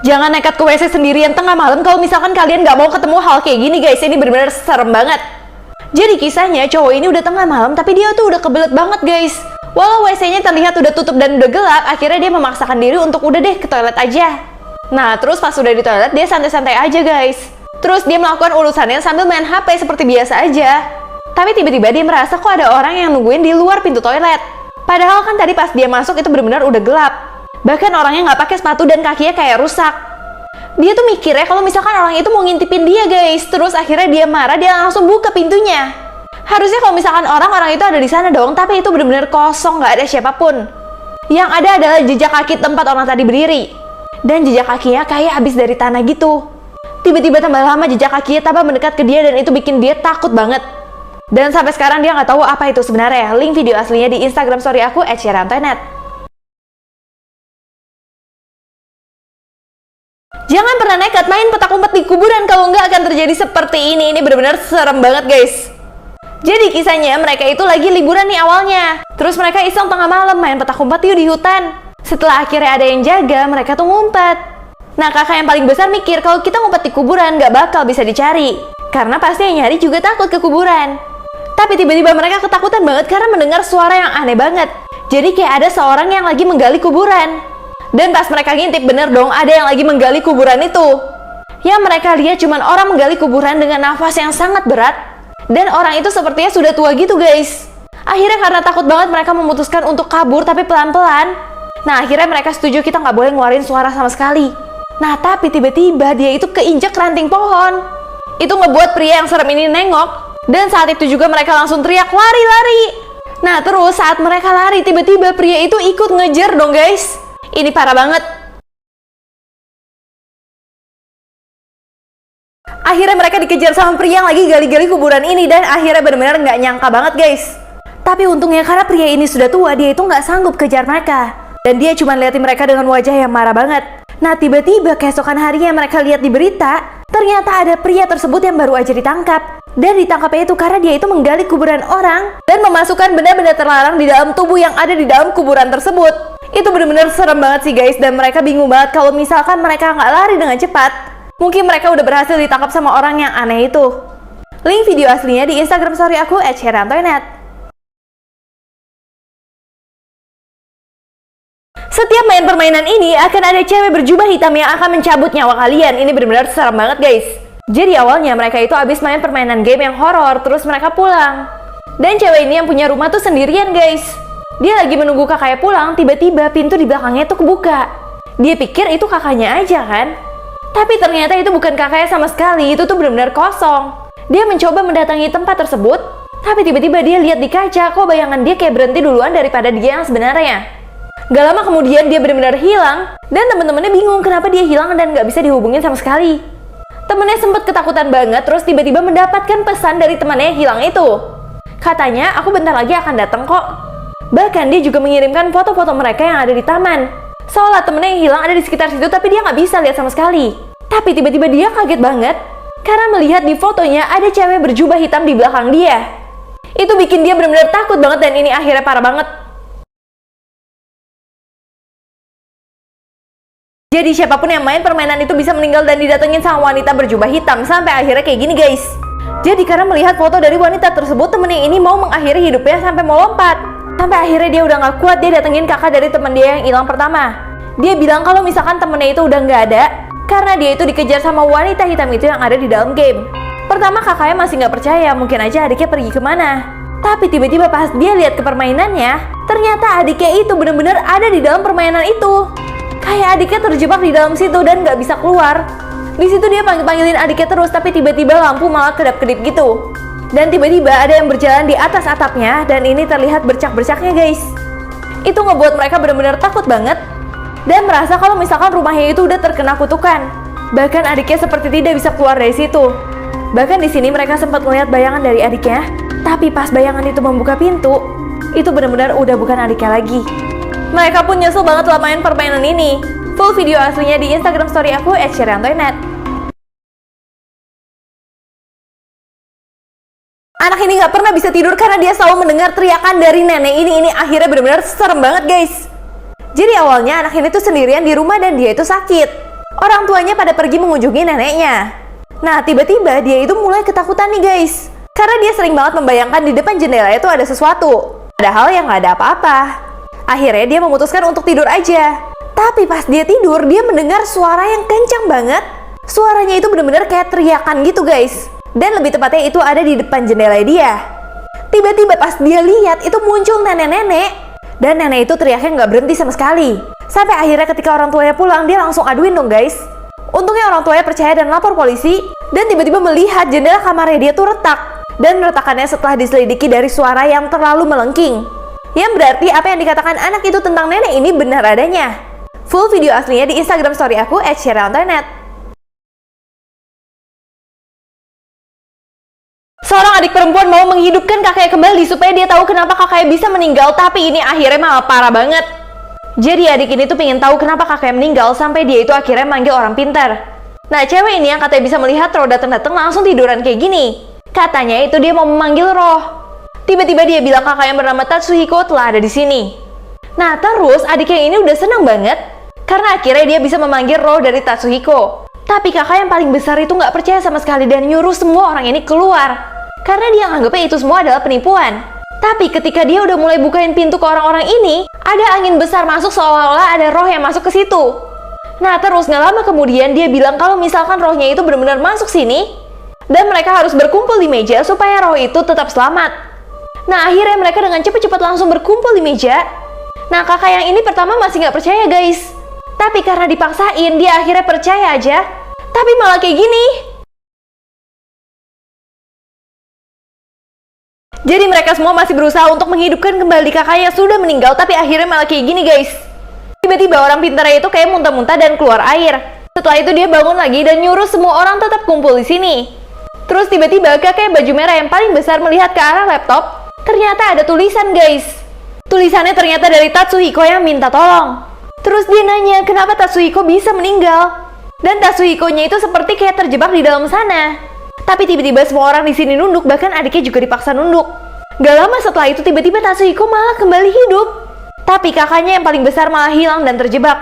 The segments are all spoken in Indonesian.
Jangan nekat ke WC sendirian tengah malam kalau misalkan kalian nggak mau ketemu hal kayak gini guys. Ini bener-bener serem banget. Jadi kisahnya cowok ini udah tengah malam tapi dia tuh udah kebelet banget guys. Walau WC-nya terlihat udah tutup dan udah gelap, akhirnya dia memaksakan diri untuk udah deh ke toilet aja. Nah terus pas udah di toilet dia santai-santai aja guys. Terus dia melakukan urusannya sambil main HP seperti biasa aja. Tapi tiba-tiba dia merasa kok ada orang yang nungguin di luar pintu toilet. Padahal kan tadi pas dia masuk itu benar-benar udah gelap. Bahkan orangnya nggak pakai sepatu dan kakinya kayak rusak. Dia tuh mikirnya kalau misalkan orang itu mau ngintipin dia guys. Terus akhirnya dia marah, dia langsung buka pintunya. Harusnya kalau misalkan orang-orang itu ada di sana dong, tapi itu benar-benar kosong, nggak ada siapapun. Yang ada adalah jejak kaki tempat orang tadi berdiri. Dan jejak kakinya kayak habis dari tanah gitu. Tiba-tiba tambah lama jejak kakinya tambah mendekat ke dia dan itu bikin dia takut banget. Dan sampai sekarang dia nggak tahu apa itu sebenarnya. Link video aslinya di Instagram story aku @syarantoynet. Jangan pernah nekat main petak umpet di kuburan, kalau nggak akan terjadi seperti ini. Ini benar-benar serem banget guys. Jadi kisahnya mereka itu lagi liburan nih awalnya. Terus mereka iseng tengah malam main petak umpet yuk di hutan. Setelah akhirnya ada yang jaga, mereka tuh ngumpet. Nah kakak yang paling besar mikir kalau kita ngumpet di kuburan nggak bakal bisa dicari. Karena pasti yang nyari juga takut ke kuburan. Tapi tiba-tiba mereka ketakutan banget karena mendengar suara yang aneh banget. Jadi kayak ada seorang yang lagi menggali kuburan. Dan pas mereka ngintip bener dong ada yang lagi menggali kuburan itu. Yang mereka lihat cuman orang menggali kuburan dengan nafas yang sangat berat. Dan orang itu sepertinya sudah tua gitu guys. Akhirnya karena takut banget mereka memutuskan untuk kabur tapi pelan-pelan. Nah akhirnya mereka setuju kita nggak boleh ngeluarin suara sama sekali. Nah tapi tiba-tiba dia itu keinjak ranting pohon. Itu ngebuat pria yang serem ini nengok. Dan saat itu juga mereka langsung teriak lari-lari. Nah terus saat mereka lari tiba-tiba pria itu ikut ngejar dong guys. Ini parah banget. Akhirnya mereka dikejar sama pria yang lagi gali-gali kuburan ini. Dan akhirnya benar-benar nggak nyangka banget guys. Tapi untungnya karena pria ini sudah tua, dia itu nggak sanggup kejar mereka. Dan dia cuma liatin mereka dengan wajah yang marah banget. Nah tiba-tiba keesokan harinya mereka lihat di berita, ternyata ada pria tersebut yang baru aja ditangkap. Dan ditangkapnya itu karena dia itu menggali kuburan orang dan memasukkan benda-benda terlarang di dalam tubuh yang ada di dalam kuburan tersebut. Itu benar-benar serem banget sih guys. Dan mereka bingung banget kalau misalkan mereka nggak lari dengan cepat, mungkin mereka udah berhasil ditangkap sama orang yang aneh itu. Link video aslinya di Instagram story aku @syarantoynet. Setiap main permainan ini akan ada cewek berjubah hitam yang akan mencabut nyawa kalian. Ini benar-benar serem banget guys. Jadi awalnya mereka itu habis main permainan game yang horor, terus mereka pulang. Dan cewek ini yang punya rumah tuh sendirian guys. Dia lagi menunggu kakaknya pulang, tiba-tiba pintu di belakangnya tuh kebuka. Dia pikir itu kakaknya aja kan. Tapi ternyata itu bukan kakaknya sama sekali, itu tuh benar-benar kosong. Dia mencoba mendatangi tempat tersebut, tapi tiba-tiba dia lihat di kaca, kok bayangan dia kayak berhenti duluan daripada dia yang sebenarnya. Gak lama kemudian dia benar-benar hilang, dan temen-temennya bingung kenapa dia hilang dan gak bisa dihubungin sama sekali. Temennya sempat ketakutan banget, terus tiba-tiba mendapatkan pesan dari temannya yang hilang itu. Katanya, aku bentar lagi akan datang kok. Bahkan dia juga mengirimkan foto-foto mereka yang ada di taman. Seolah temennya yang hilang ada di sekitar situ, tapi dia nggak bisa lihat sama sekali. Tapi tiba-tiba dia kaget banget, karena melihat di fotonya ada cewek berjubah hitam di belakang dia. Itu bikin dia benar-benar takut banget dan ini akhirnya parah banget. Jadi siapapun yang main permainan itu bisa meninggal dan didatengin sama wanita berjubah hitam. Sampai akhirnya kayak gini guys. Jadi karena melihat foto dari wanita tersebut, temennya ini mau mengakhiri hidupnya sampai mau lompat. Sampai akhirnya dia udah gak kuat, dia datengin kakak dari temen dia yang hilang pertama. Dia bilang kalau misalkan temennya itu udah gak ada, karena dia itu dikejar sama wanita hitam itu yang ada di dalam game. Pertama kakaknya masih gak percaya, mungkin aja adiknya pergi kemana. Tapi tiba-tiba pas dia lihat ke permainannya, ternyata adiknya itu bener-bener ada di dalam permainan itu. Kayak adiknya terjebak di dalam situ dan nggak bisa keluar. Di situ dia panggil-panggilin adiknya terus, tapi tiba-tiba lampu malah kedap-kedip gitu. Dan tiba-tiba ada yang berjalan di atas atapnya dan ini terlihat bercak-bercaknya guys. Itu ngebuat mereka benar-benar takut banget dan merasa kalau misalkan rumahnya itu udah terkena kutukan. Bahkan adiknya seperti tidak bisa keluar dari situ. Bahkan di sini mereka sempat melihat bayangan dari adiknya, tapi pas bayangan itu membuka pintu, itu benar-benar udah bukan adiknya lagi. Mereka pun nyesel banget lah main permainan ini. Full video aslinya di Instagram story aku @syarantoynet. Anak ini gak pernah bisa tidur karena dia selalu mendengar teriakan dari nenek ini akhirnya benar-benar serem banget guys. Jadi awalnya anak ini tuh sendirian di rumah dan dia itu sakit. Orang tuanya pada pergi mengunjungi neneknya. Nah, tiba-tiba dia itu mulai ketakutan nih guys. Karena dia sering banget membayangkan di depan jendela itu ada sesuatu. Padahal yang nggak ada apa-apa. Akhirnya dia memutuskan untuk tidur aja. Tapi pas dia tidur, dia mendengar suara yang kencang banget. Suaranya itu bener-bener kayak teriakan gitu guys. Dan lebih tepatnya itu ada di depan jendela dia. Tiba-tiba pas dia lihat itu muncul nenek-nenek. Dan nenek itu teriaknya nggak berhenti sama sekali. Sampai akhirnya ketika orang tuanya pulang, dia langsung aduin dong guys. Untungnya orang tuanya percaya dan lapor polisi. Dan tiba-tiba melihat jendela kamarnya dia tuh retak. Dan retakannya setelah diselidiki dari suara yang terlalu melengking. Yang berarti apa yang dikatakan anak itu tentang nenek ini benar adanya. Full video aslinya di Instagram story aku @sheryltoynet. Seorang adik perempuan mau menghidupkan kakaknya kembali supaya dia tahu kenapa kakaknya bisa meninggal, tapi ini akhirnya malah parah banget. Jadi adik ini tuh pengen tahu kenapa kakaknya meninggal sampai dia itu akhirnya manggil orang pintar. Nah, cewek ini yang katanya bisa melihat roh datang-datang langsung tiduran kayak gini. Katanya itu dia mau memanggil roh. Tiba-tiba dia bilang kakaknya bernama Tatsuhiko telah ada di sini. Nah, terus adiknya ini udah seneng banget karena akhirnya dia bisa memanggil roh dari Tatsuhiko. Tapi kakak yang paling besar itu nggak percaya sama sekali dan nyuruh semua orang ini keluar. Karena dia nganggapnya itu semua adalah penipuan. Tapi ketika dia udah mulai bukain pintu ke orang-orang ini, ada angin besar masuk seolah-olah ada roh yang masuk ke situ. Nah, terus nggak lama kemudian dia bilang kalau misalkan rohnya itu benar-benar masuk sini, dan mereka harus berkumpul di meja supaya roh itu tetap selamat. Nah, akhirnya mereka dengan cepat-cepat langsung berkumpul di meja. Nah, kakak yang ini pertama masih nggak percaya guys. Tapi karena dipaksain, dia akhirnya percaya aja. Tapi malah kayak gini. Jadi mereka semua masih berusaha untuk menghidupkan kembali kakaknya yang sudah meninggal, tapi akhirnya malah kayak gini guys. Tiba-tiba orang pintarnya itu kayak muntah-muntah dan keluar air. Setelah itu dia bangun lagi dan nyuruh semua orang tetap kumpul di sini. Terus tiba-tiba kakek baju merah yang paling besar melihat ke arah laptop. Ternyata ada tulisan guys. Tulisannya ternyata dari Tatsuhiko yang minta tolong. Terus dia nanya kenapa Tatsuhiko bisa meninggal. Dan Tatsuhiko-nya itu seperti kayak terjebak di dalam sana. Tapi tiba-tiba semua orang di sini nunduk, bahkan adiknya juga dipaksa nunduk. Gak lama setelah itu tiba-tiba Tatsuhiko malah kembali hidup. Tapi kakaknya yang paling besar malah hilang dan terjebak.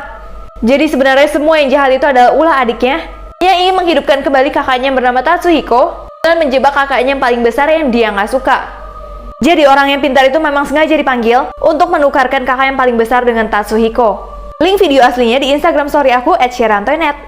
Jadi sebenarnya semua yang jahat itu adalah ulah adiknya yang ingin menghidupkan kembali kakaknya yang bernama Tatsuhiko dan menjebak kakaknya yang paling besar yang dia nggak suka. Jadi orang yang pintar itu memang sengaja dipanggil untuk menukarkan kakak yang paling besar dengan Tatsuhiko. Link video aslinya di Instagram story aku @sheryltoynet.